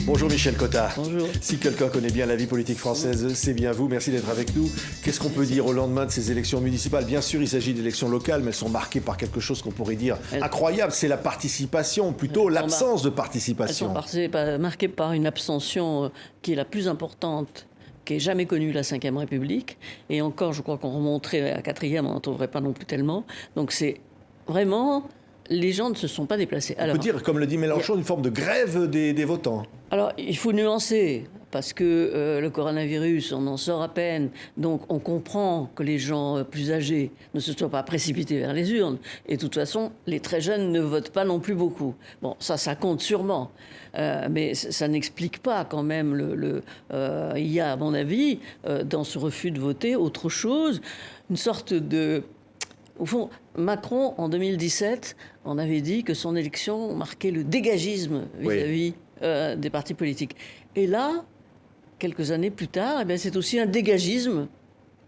Bonjour Michel Cotta. Bonjour. Si quelqu'un connaît bien la vie politique française, c'est bien vous. Merci d'être avec nous. Qu'est-ce qu'on peut dire au lendemain de ces élections municipales? Bien sûr, il s'agit d'élections locales, mais elles sont marquées par quelque chose qu'on pourrait dire incroyable. C'est la participation, plutôt l'absence de participation. Elles sont marquées par une abstention qui est la plus importante qui ait jamais connue la Ve République. Et encore, je crois qu'on remonterait à la 4e, on n'en trouverait pas non plus tellement. Donc c'est vraiment... Les gens ne se sont pas déplacés. On peut dire, comme le dit Mélenchon, une forme de grève des votants. Alors, il faut nuancer, parce que le coronavirus, on en sort à peine. Donc, on comprend que les gens plus âgés ne se soient pas précipités vers les urnes. Et de toute façon, les très jeunes ne votent pas non plus beaucoup. Bon, ça compte sûrement. Mais ça n'explique pas quand même il y a, à mon avis, dans ce refus de voter, autre chose, une sorte de... Au fond, Macron, en 2017, on avait dit que son élection marquait le dégagisme vis-à-vis des partis politiques. Et là, quelques années plus tard, eh bien, c'est aussi un dégagisme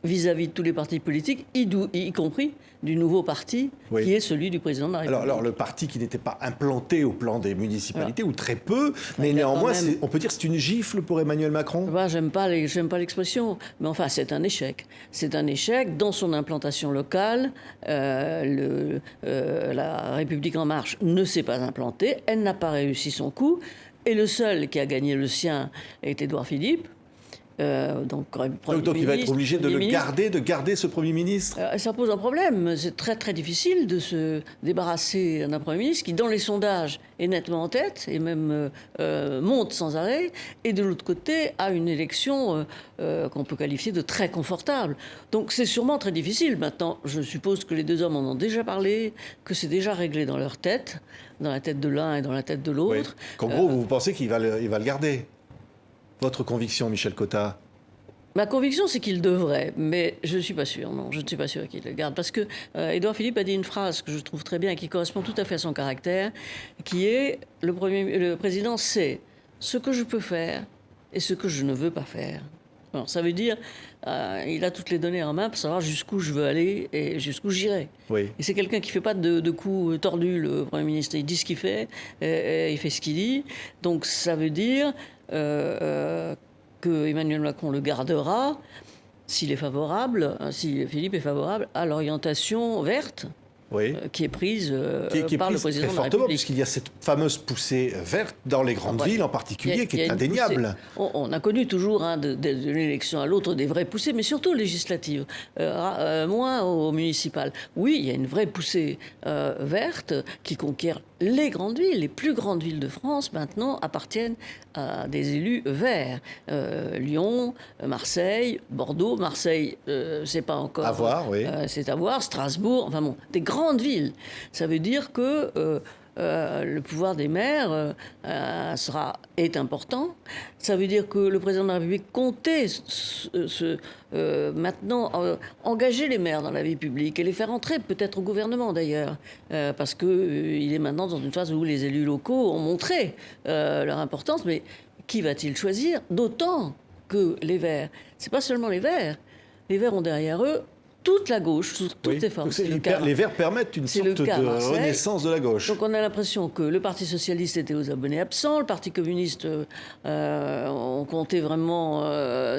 vis-à-vis de tous les partis politiques, y compris du nouveau parti, qui est celui du président de la République. Alors le parti qui n'était pas implanté au plan des municipalités, ou très peu, mais néanmoins, on peut dire que c'est une gifle pour Emmanuel Macron. J'aime pas l'expression, mais enfin, c'est un échec. C'est un échec dans son implantation locale. La République En Marche ne s'est pas implantée, elle n'a pas réussi son coup, et le seul qui a gagné le sien est Édouard Philippe. Donc il va être obligé de garder ce Premier ministre. Ça pose un problème. C'est très très difficile de se débarrasser d'un Premier ministre qui, dans les sondages, est nettement en tête et même monte sans arrêt. Et de l'autre côté, a une élection qu'on peut qualifier de très confortable. Donc c'est sûrement très difficile. Maintenant, je suppose que les deux hommes en ont déjà parlé, que c'est déjà réglé dans leur tête, dans la tête de l'un et dans la tête de l'autre. Qu'en gros, vous pensez qu'il va le garder? Votre conviction, Michel Cotta? Ma conviction, c'est qu'il devrait, mais je ne suis pas sûr. Non, je ne suis pas sûr qu'il le garde. Parce que Édouard Philippe a dit une phrase que je trouve très bien et qui correspond tout à fait à son caractère, qui est le président sait ce que je peux faire et ce que je ne veux pas faire. Alors, ça veut dire il a toutes les données en main pour savoir jusqu'où je veux aller et jusqu'où j'irai. Et c'est quelqu'un qui ne fait pas de coups tordus, le Premier ministre. Il dit ce qu'il fait, il fait ce qu'il dit. Donc ça veut dire que Emmanuel Macron le gardera s'il est favorable, si Philippe est favorable à l'orientation verte. Qui est prise par le président de la République. Puisqu'il y a cette fameuse poussée verte dans les grandes villes en particulier, qui est indéniable. On a connu toujours de l'élection à l'autre des vraies poussées, mais surtout législatives, moins aux municipales. Oui, il y a une vraie poussée verte qui conquiert les grandes villes. Les plus grandes villes de France, maintenant, appartiennent à des élus verts. Lyon, Marseille, Bordeaux. Marseille, c'est pas encore... À voir, c'est à voir. Strasbourg, enfin bon, des grandes villes. Ça veut dire que le pouvoir des maires est important. Ça veut dire que le président de la République comptait maintenant engager les maires dans la vie publique et les faire entrer peut-être au gouvernement d'ailleurs, parce qu'il est maintenant dans une phase où les élus locaux ont montré leur importance. Mais qui va-t-il choisir? D'autant que les Verts, c'est pas seulement les Verts. Les Verts ont derrière eux toute la gauche, toutes les forces. Les Verts permettent une sorte de renaissance de la gauche. Donc on a l'impression que le Parti socialiste était aux abonnés absents, le Parti communiste, on comptait vraiment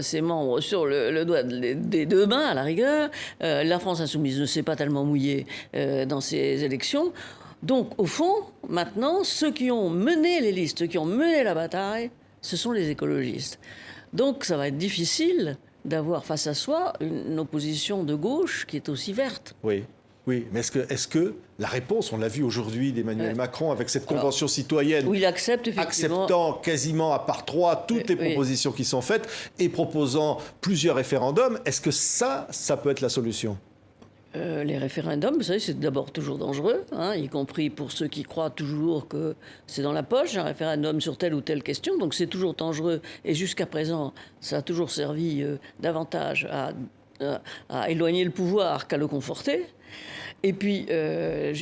ses membres sur le doigt des deux mains, à la rigueur. La France insoumise ne s'est pas tellement mouillée dans ces élections. Donc au fond, maintenant, ceux qui ont mené les listes, ceux qui ont mené la bataille, ce sont les écologistes. Donc ça va être difficile d'avoir face à soi une opposition de gauche qui est aussi verte. Oui, mais est-ce que la réponse, on l'a vu aujourd'hui d'Emmanuel Macron avec cette convention citoyenne, où il accepte effectivement, acceptant quasiment à part trois toutes les propositions qui sont faites et proposant plusieurs référendums, est-ce que ça peut être la solution? Les référendums, vous savez, c'est d'abord toujours dangereux, y compris pour ceux qui croient toujours que c'est dans la poche, un référendum sur telle ou telle question. Donc c'est toujours dangereux. Et jusqu'à présent, ça a toujours servi davantage à éloigner le pouvoir qu'à le conforter. Et puis,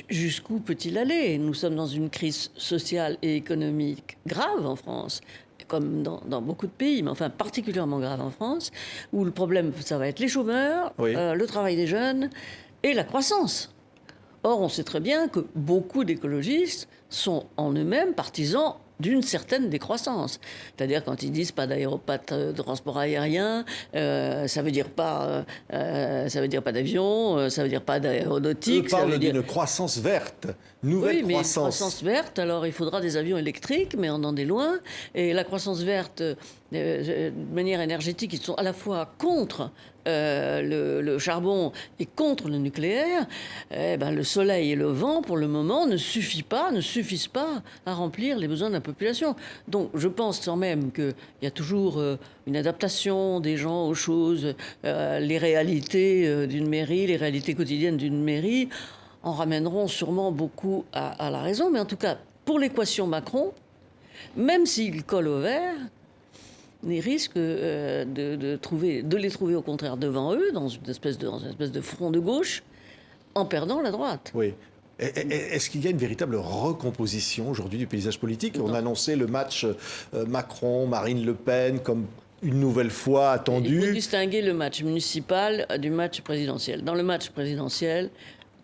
jusqu'où peut-il aller? Nous sommes dans une crise sociale et économique grave en France, comme dans beaucoup de pays, mais enfin particulièrement grave en France, où le problème, ça va être les chômeurs, le travail des jeunes et la croissance. Or, on sait très bien que beaucoup d'écologistes sont en eux-mêmes partisans d'une certaine décroissance. C'est-à-dire quand ils disent pas de transport aérien, ça veut dire pas d'avion, ça veut dire pas d'aéronautique. Eux parlent d'une croissance verte, nouvelle mais croissance. Une croissance verte, alors il faudra des avions électriques, mais on en est loin. Et la croissance verte, de manière énergétique, ils sont à la fois contre le charbon et contre le nucléaire. Le soleil et le vent, pour le moment, ne suffisent pas à remplir les besoins de la population. Donc je pense quand même qu'il y a toujours une adaptation des gens aux choses, les réalités d'une mairie, les réalités quotidiennes d'une mairie en ramèneront sûrement beaucoup à la raison. Mais en tout cas, pour l'équation Macron, même s'il colle au vert, ils risquent de les trouver au contraire devant eux, dans une espèce de front de gauche, en perdant la droite. Oui. Est-ce qu'il y a une véritable recomposition aujourd'hui du paysage politique ? On a annoncé le match Macron-Marine Le Pen comme une nouvelle fois attendu. Il faut distinguer le match municipal du match présidentiel. Dans le match présidentiel,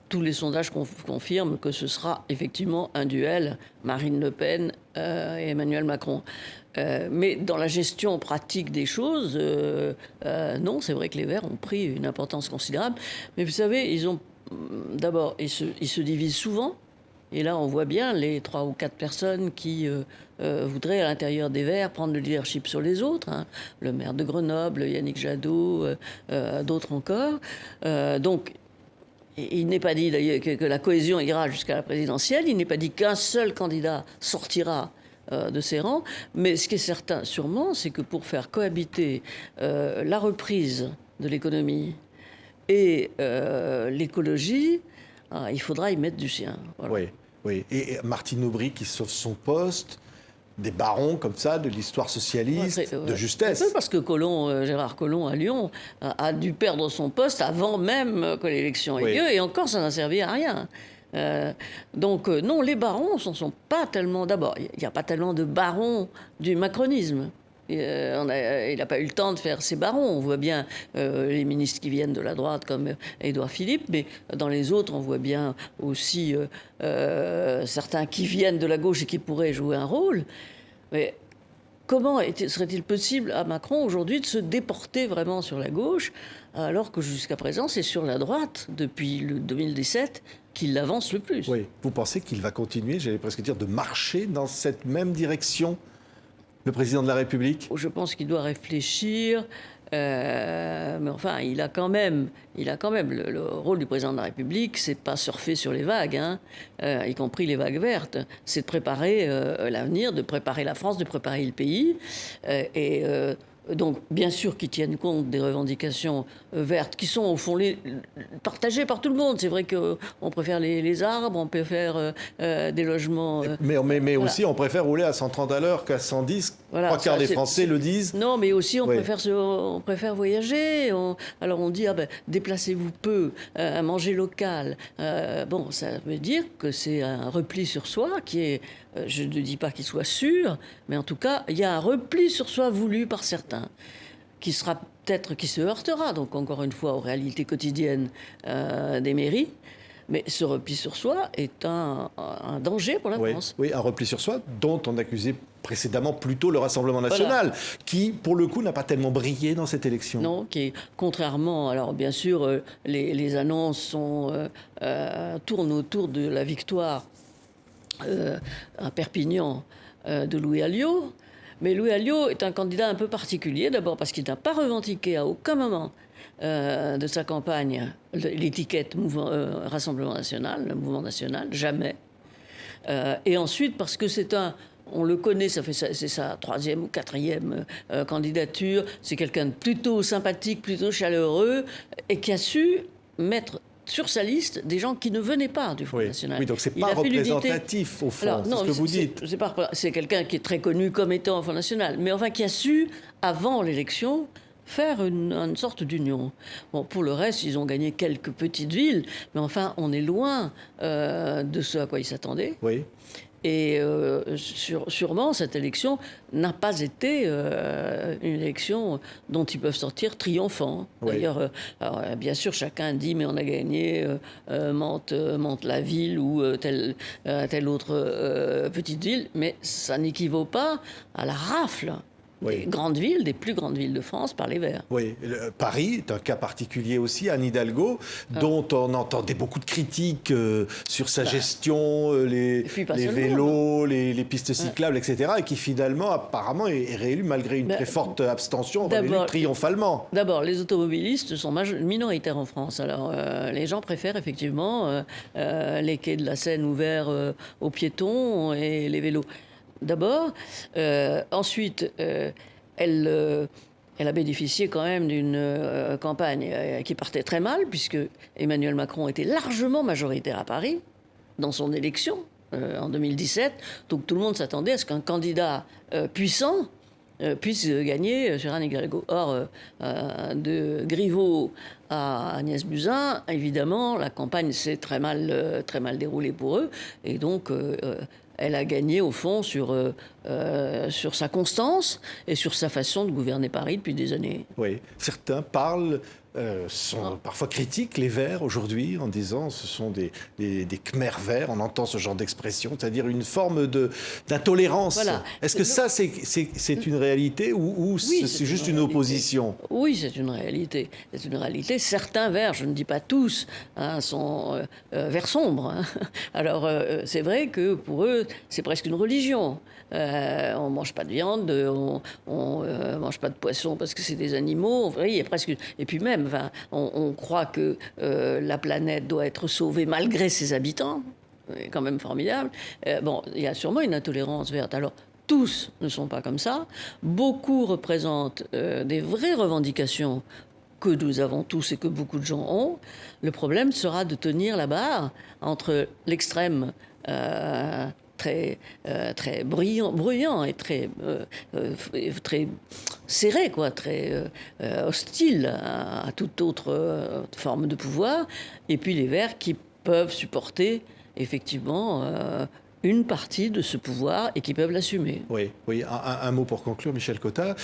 tous les sondages confirment que ce sera effectivement un duel Marine Le Pen et Emmanuel Macron. Mais dans la gestion pratique des choses, non, c'est vrai que les Verts ont pris une importance considérable. Mais vous savez, d'abord, ils se divisent souvent. Et là, on voit bien les 3 ou 4 personnes qui voudraient, à l'intérieur des Verts, prendre le leadership sur les autres. Hein. Le maire de Grenoble, Yannick Jadot, d'autres encore. Donc, il n'est pas dit d'ailleurs que la cohésion ira jusqu'à la présidentielle. Il n'est pas dit qu'un seul candidat sortira de ses rangs. Mais ce qui est certain, sûrement, c'est que pour faire cohabiter la reprise de l'économie et l'écologie, il faudra y mettre du sien. Voilà. Oui. Et Martine Aubry qui sauve son poste, des barons comme ça de l'histoire socialiste, de justesse. Parce que Gérard Collomb à Lyon a dû perdre son poste avant même que l'élection ait lieu, et encore ça n'a servi à rien. Non, les barons ne sont pas tellement... D'abord, il n'y a pas tellement de barons du macronisme. Il n'a pas eu le temps de faire ses barons. On voit bien les ministres qui viennent de la droite comme Édouard Philippe, mais dans les autres, on voit bien aussi certains qui viennent de la gauche et qui pourraient jouer un rôle. Mais comment serait-il possible à Macron aujourd'hui de se déporter vraiment sur la gauche, alors que jusqu'à présent, c'est sur la droite, depuis le 2017, qu'il avance le plus ? Oui. Vous pensez qu'il va continuer, j'allais presque dire, de marcher dans cette même direction ? Le président de la République ? Je pense qu'il doit réfléchir, mais enfin, il a quand même le rôle du président de la République, c'est de pas surfer sur les vagues, hein, y compris les vagues vertes. C'est de préparer l'avenir, de préparer la France, de préparer le pays, donc, bien sûr, qu'ils tiennent compte des revendications vertes, qui sont au fond partagées par tout le monde. C'est vrai qu'on préfère les arbres, on préfère des logements... Mais voilà. Aussi, on préfère rouler à 130 à l'heure qu'à 110. Voilà, 3 quarts des Français le disent. Non, mais aussi, on préfère voyager. Alors, on dit, déplacez-vous peu, manger local. Ça veut dire que c'est un repli sur soi qui est... je ne dis pas qu'il soit sûr, mais en tout cas, il y a un repli sur soi voulu par certains, qui se heurtera, donc encore une fois, aux réalités quotidiennes des mairies. Mais ce repli sur soi est un danger pour la France. Oui, un repli sur soi dont on accusait précédemment plutôt le Rassemblement national, qui, pour le coup, n'a pas tellement brillé dans cette élection. Non, qui, contrairement... Alors, bien sûr, les annonces tournent autour de la victoire à Perpignan de Louis Alliot. Mais Louis Alliot est un candidat un peu particulier, d'abord parce qu'il n'a pas revendiqué à aucun moment de sa campagne l'étiquette Rassemblement national, le mouvement national, jamais. Et ensuite parce que on le connaît, c'est sa 3e ou 4e candidature, c'est quelqu'un de plutôt sympathique, plutôt chaleureux, et qui a su mettre sur sa liste des gens qui ne venaient pas du Front National. Oui, donc c'est pas représentatif au fond, c'est ce que vous dites. C'est quelqu'un qui est très connu comme étant au Front National, mais enfin qui a su, avant l'élection, faire une sorte d'union. Bon, pour le reste, ils ont gagné quelques petites villes, mais enfin, on est loin de ce à quoi ils s'attendaient. Oui. Et sûrement, cette élection n'a pas été une élection dont ils peuvent sortir triomphants. Oui. D'ailleurs, bien sûr, chacun dit, mais on a gagné Mantes-la-Ville ou telle autre petite ville, mais ça n'équivaut pas à la rafle des grandes villes, des plus grandes villes de France par les Verts. Oui, Paris est un cas particulier aussi, Anne Hidalgo, dont on entendait beaucoup de critiques sur sa gestion, les vélos, les pistes cyclables, etc. Et qui finalement, apparemment, est réélu malgré une très forte abstention, réélu triomphalement. D'abord, les automobilistes sont minoritaires en France. Alors, les gens préfèrent effectivement les quais de la Seine ouverts aux piétons et les vélos. D'abord. Ensuite, elle a bénéficié quand même d'une campagne qui partait très mal, puisque Emmanuel Macron était largement majoritaire à Paris dans son élection en 2017. Donc tout le monde s'attendait à ce qu'un candidat puissant puisse gagner sur Anne Hidalgo. Or, de Griveaux à Agnès Buzyn, évidemment, la campagne s'est très mal déroulée pour eux. Et donc, elle a gagné, au fond, sur sa constance et sur sa façon de gouverner Paris depuis des années. Oui, certains sont parfois critiques, les Verts, aujourd'hui, en disant ce sont des Khmers verts. On entend ce genre d'expression, c'est-à-dire une forme d'intolérance. Voilà. Est-ce que ça, c'est une réalité ou oui, c'est juste une opposition? Oui, c'est une réalité. C'est une réalité. Certains Verts, je ne dis pas tous, sont verts sombres. Alors, c'est vrai que pour eux, c'est presque une religion. On mange pas de viande, on mange pas de poisson parce que c'est des animaux. Il y a presque... Et puis même, on croit que la planète doit être sauvée malgré ses habitants. C'est quand même formidable. Bon, il y a sûrement une intolérance verte. Alors, tous ne sont pas comme ça. Beaucoup représentent des vraies revendications que nous avons tous et que beaucoup de gens ont. Le problème sera de tenir la barre entre l'extrême très bruyant et très serré, quoi, très hostile à toute autre forme de pouvoir, et puis les Verts qui peuvent supporter effectivement une partie de ce pouvoir et qui peuvent l'assumer. Oui. Un mot pour conclure, Michel Cotta.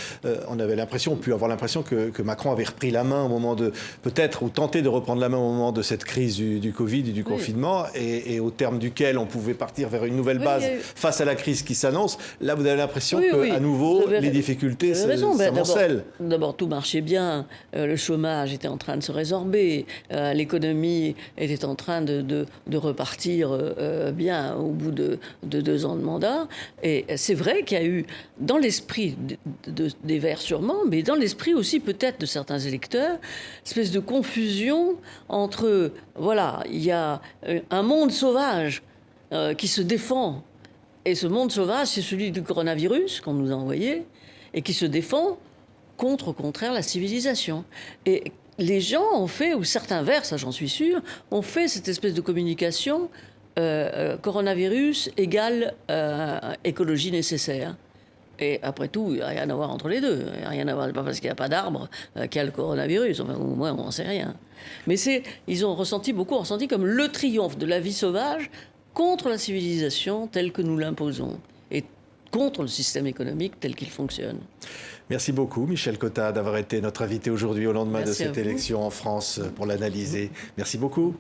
On peut avoir l'impression que Macron avait repris la main au moment ou tenté de reprendre la main au moment de cette crise du Covid et du confinement, et au terme duquel on pouvait partir vers une nouvelle base face à la crise qui s'annonce. Là, vous avez l'impression qu'à nouveau, les difficultés s'amoncellent. D'abord, tout marchait bien. Le chômage était en train de se résorber. L'économie était en train de repartir bien au bout de 2 ans de mandat. Et c'est vrai qu'il y a eu, dans l'esprit des Verts sûrement, mais dans l'esprit aussi peut-être de certains électeurs, une espèce de confusion entre, il y a un monde sauvage qui se défend. Et ce monde sauvage, c'est celui du coronavirus qu'on nous a envoyé, et qui se défend contre, au contraire, la civilisation. Et les gens ont fait, ou certains Verts, ça j'en suis sûr, ont fait cette espèce de communication coronavirus égale écologie nécessaire. Et après tout, il n'y a rien à voir entre les deux. Il n'y a rien à voir, pas parce qu'il n'y a pas d'arbre qu'il y a le coronavirus. Enfin, au moins, on n'en sait rien. Mais ils ont beaucoup ressenti comme le triomphe de la vie sauvage contre la civilisation telle que nous l'imposons et contre le système économique tel qu'il fonctionne. Merci beaucoup, Michel Cotta, d'avoir été notre invité aujourd'hui au lendemain de cette élection en France pour l'analyser. Merci beaucoup.